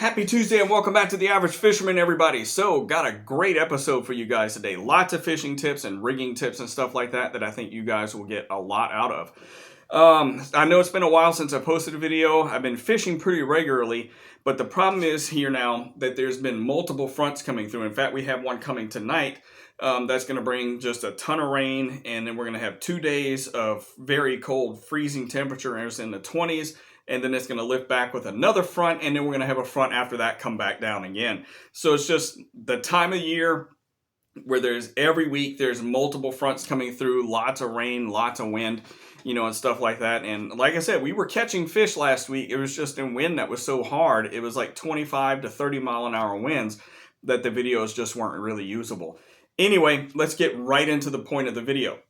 Happy Tuesday and welcome back to The Average Fisherman, everybody. So, got a great episode for you guys today. Lots of fishing tips and rigging tips and stuff like that I think you guys will get a lot out of. I know it's been a while since I posted a video. I've been fishing pretty regularly, but the problem is here now that there's been multiple fronts coming through. In fact, we have one coming tonight that's going to bring just a ton of rain, and then we're going to have 2 days of very cold, freezing temperatures in the 20s. And then it's going to lift back with another front, and then we're going to have a front after that come back down again. So it's just the time of year where there's every week there's multiple fronts coming through, lots of rain, lots of wind, and stuff like that. And like I said, we were catching fish last week. It was just in wind that was so hard. It was like 25 to 30 mile an hour winds that the videos just weren't really usable. Anyway, let's get right into the point of the video.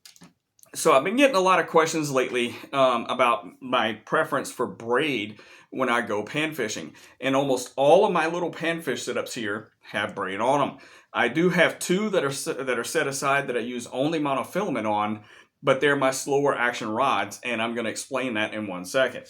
So I've been getting a lot of questions lately about my preference for braid when I go pan fishing. And almost all of my little panfish setups here have braid on them. I do have two that are set aside that I use only monofilament on, but they're my slower action rods, and I'm going to explain that in 1 second.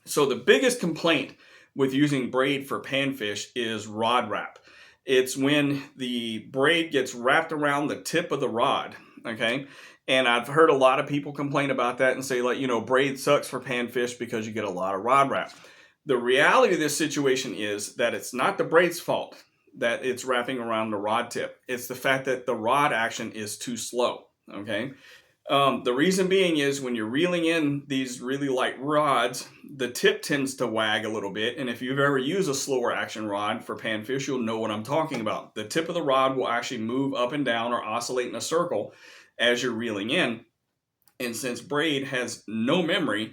So the biggest complaint with using braid for panfish is rod wrap. It's when the braid gets wrapped around the tip of the rod, okay? And I've heard a lot of people complain about that and say, like, braid sucks for panfish because you get a lot of rod wrap. The reality of this situation is that it's not the braid's fault that it's wrapping around the rod tip. It's the fact that the rod action is too slow, okay? The reason being is when you're reeling in these really light rods, the tip tends to wag a little bit. And if you've ever used a slower action rod for panfish, you'll know what I'm talking about. The tip of the rod will actually move up and down or oscillate in a circle as you're reeling in. And since braid has no memory,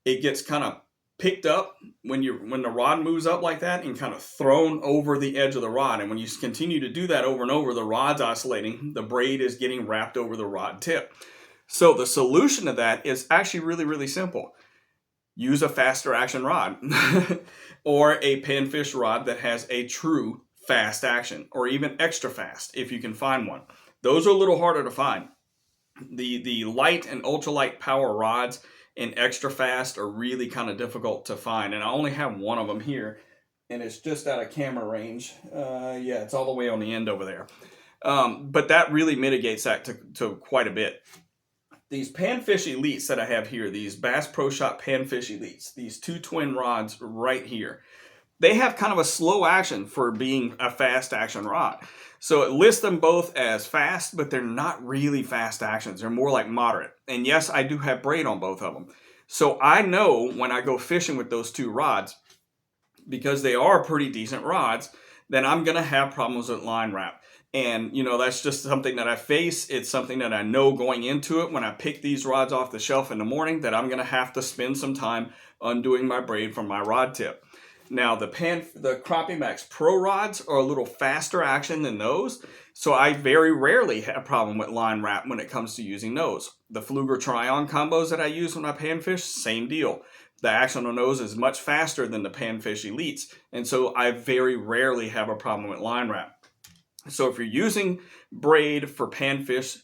it gets kind of picked up when the rod moves up like that and kind of thrown over the edge of the rod. And when you continue to do that over and over, the rod's oscillating, the braid is getting wrapped over the rod tip. So the solution to that is actually really, really simple. Use a faster action rod or a panfish rod that has a true fast action, or even extra fast if you can find one. Those are a little harder to find. The light and ultralight power rods and extra fast are really kind of difficult to find. And I only have one of them here, and it's just out of camera range. Yeah, it's all the way on the end over there. But that really mitigates that to quite a bit. These Panfish Elites that I have here, these Bass Pro Shop Panfish Elites, these two twin rods right here, they have kind of a slow action for being a fast action rod. So it lists them both as fast, but they're not really fast actions. They're more like moderate. And yes, I do have braid on both of them. So I know when I go fishing with those two rods, because they are pretty decent rods, then I'm going to have problems with line wrap. And, that's just something that I face. It's something that I know going into it when I pick these rods off the shelf in the morning that I'm going to have to spend some time undoing my braid from my rod tip. Now, the Crappie Max Pro rods are a little faster action than those, so I very rarely have a problem with line wrap when it comes to using those. The Fluger Tryon combos that I use when I panfish, same deal. The action on those is much faster than the Panfish Elites, and so I very rarely have a problem with line wrap. So if you're using braid for panfish,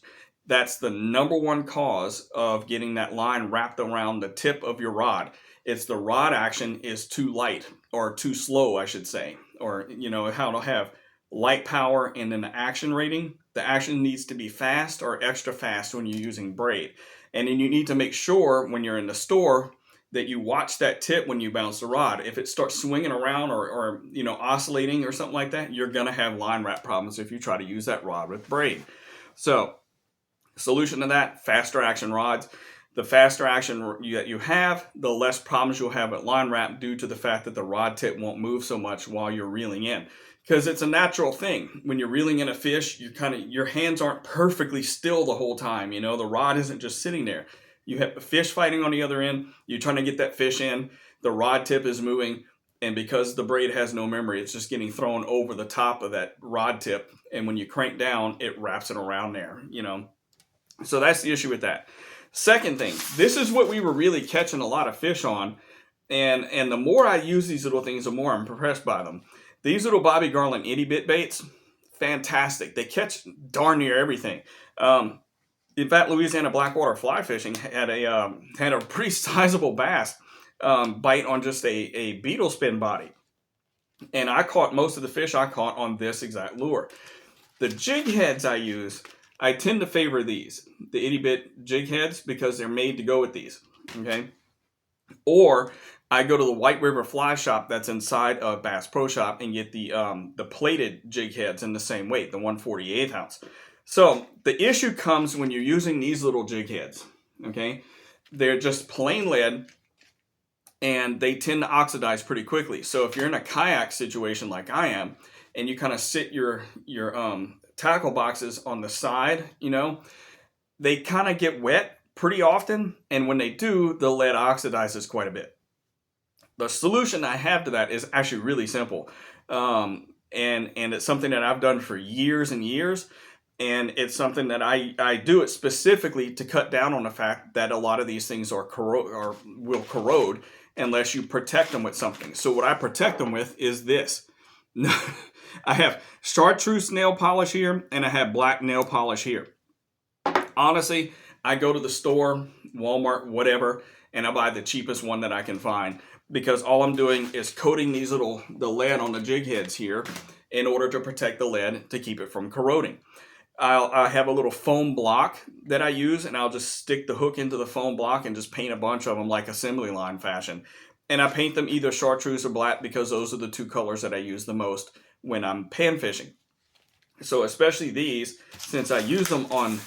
that's the number one cause of getting that line wrapped around the tip of your rod. It's the rod action is too light, or too slow, I should say. Or, how to have light power and then the action rating. The action needs to be fast or extra fast when you're using braid. And then you need to make sure when you're in the store that you watch that tip when you bounce the rod. If it starts swinging around or oscillating or something like that, you're going to have line wrap problems if you try to use that rod with braid. So, solution to that, faster action rods. The faster action that you have, the less problems you'll have at line wrap due to the fact that the rod tip won't move so much while you're reeling in. Because it's a natural thing. When you're reeling in a fish, your hands aren't perfectly still the whole time. The rod isn't just sitting there. You have a fish fighting on the other end. You're trying to get that fish in. The rod tip is moving. And because the braid has no memory, it's just getting thrown over the top of that rod tip. And when you crank down, it wraps it around there, So that's the issue with that. Second thing, this is what we were really catching a lot of fish on. And the more I use these little things, the more I'm impressed by them. These little Bobby Garland itty bit baits, fantastic. They catch darn near everything. In fact, Louisiana Blackwater fly fishing had a pretty sizable bass bite on just a beetle spin body. And I caught most of the fish I caught on this exact lure. The jig heads I use, I tend to favor these, the itty bit jig heads, because they're made to go with these. Okay. Or I go to the White River Fly Shop that's inside of Bass Pro Shop and get the plated jig heads in the same weight, the 1/48 ounce. So the issue comes when you're using these little jig heads. Okay, they're just plain lead, and they tend to oxidize pretty quickly. So if you're in a kayak situation like I am, and you kind of sit your tackle boxes on the side, they kind of get wet pretty often, and when they do, the lead oxidizes quite a bit. The solution I have to that is actually really simple, and it's something that I've done for years and years, and it's something that I do it specifically to cut down on the fact that a lot of these things will corrode unless you protect them with something. So what I protect them with is this. I have chartreuse nail polish here, and I have black nail polish here. Honestly, I go to the store, Walmart, whatever, and I buy the cheapest one that I can find, because all I'm doing is coating the lead on the jig heads here in order to protect the lead to keep it from corroding. I have a little foam block that I use, and I'll just stick the hook into the foam block and just paint a bunch of them like assembly line fashion. And I paint them either chartreuse or black because those are the two colors that I use the most when I'm pan fishing. So especially these, since I use them on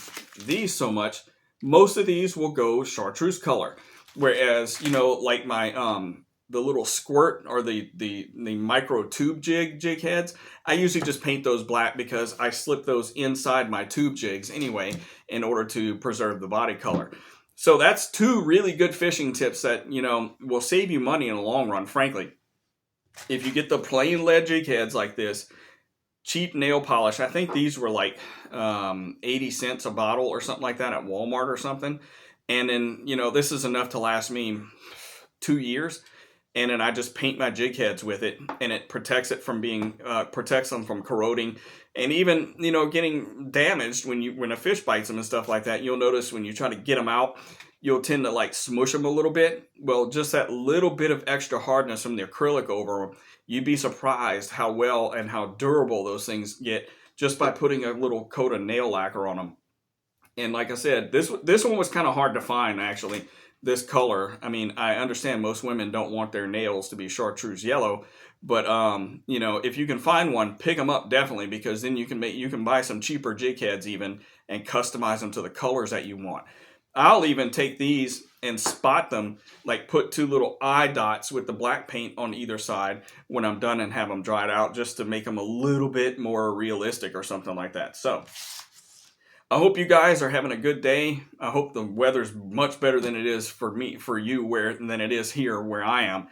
these so much, most of these will go chartreuse color. Whereas, like my the little squirt or the micro tube jig heads, I usually just paint those black because I slip those inside my tube jigs anyway in order to preserve the body color. So that's two really good fishing tips that, will save you money in the long run, frankly. If you get the plain lead jig heads like this, cheap nail polish, I think these were like 80 cents a bottle or something like that at Walmart or something. And then, this is enough to last me 2 years. And then I just paint my jig heads with it, and it protects it from protects them from corroding, and even, getting damaged when a fish bites them and stuff like that. You'll notice when you try to get them out, you'll tend to like smush them a little bit. Well, just that little bit of extra hardness from the acrylic over them, you'd be surprised how well and how durable those things get just by putting a little coat of nail lacquer on them. And like I said, this one was kind of hard to find, actually. This color, I mean, I understand most women don't want their nails to be chartreuse yellow, but if you can find one, pick them up definitely, because then you can buy some cheaper jig heads even and customize them to the colors that you want. I'll even take these and spot them, like put two little eye dots with the black paint on either side when I'm done and have them dried out, just to make them a little bit more realistic or something like that. So I hope you guys are having a good day. I hope the weather's much better than it is for you, than it is here where I am.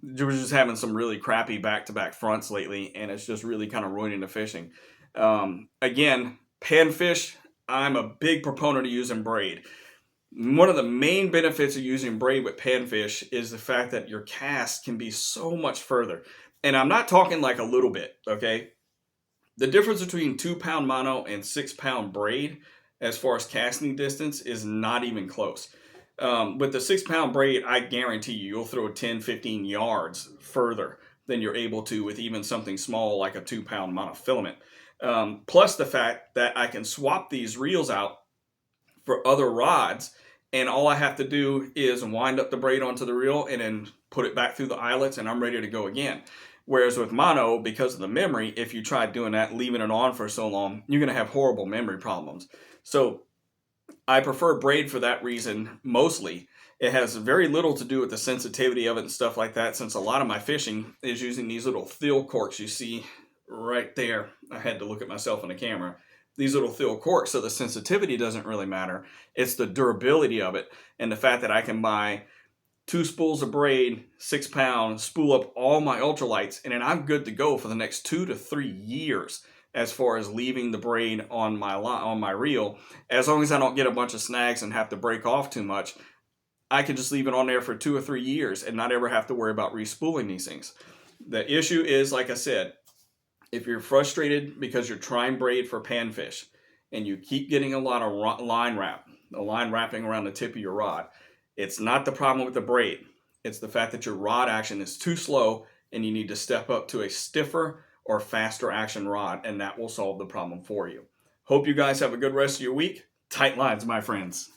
We're just having some really crappy back-to-back fronts lately, and it's just really kind of ruining the fishing. Again, panfish, I'm a big proponent of using braid. One of the main benefits of using braid with panfish is the fact that your cast can be so much further. And I'm not talking like a little bit, okay? The difference between 2-pound mono and 6-pound braid, as far as casting distance, is not even close. With the 6-pound braid, I guarantee you'll throw 10, 15 yards further than you're able to with even something small like a 2-pound monofilament. Plus the fact that I can swap these reels out for other rods, and all I have to do is wind up the braid onto the reel and then put it back through the eyelets, and I'm ready to go again. Whereas with mono, because of the memory, if you try doing that, leaving it on for so long, you're going to have horrible memory problems. So I prefer braid for that reason mostly. It has very little to do with the sensitivity of it and stuff like that, since a lot of my fishing is using these little thill corks you see right there. I had to look at myself in the camera. These little thill corks, so the sensitivity doesn't really matter. It's the durability of it, and the fact that I can buy 2 spools of braid, 6 pounds, spool up all my ultralights, and then I'm good to go for the next 2 to 3 years as far as leaving the braid on my reel. As long as I don't get a bunch of snags and have to break off too much, I can just leave it on there for 2 or 3 years and not ever have to worry about respooling these things. The issue is, like I said, if you're frustrated because you're trying braid for panfish and you keep getting a lot of line wrapping around the tip of your rod, it's not the problem with the braid. It's the fact that your rod action is too slow and you need to step up to a stiffer or faster action rod, and that will solve the problem for you. Hope you guys have a good rest of your week. Tight lines, my friends.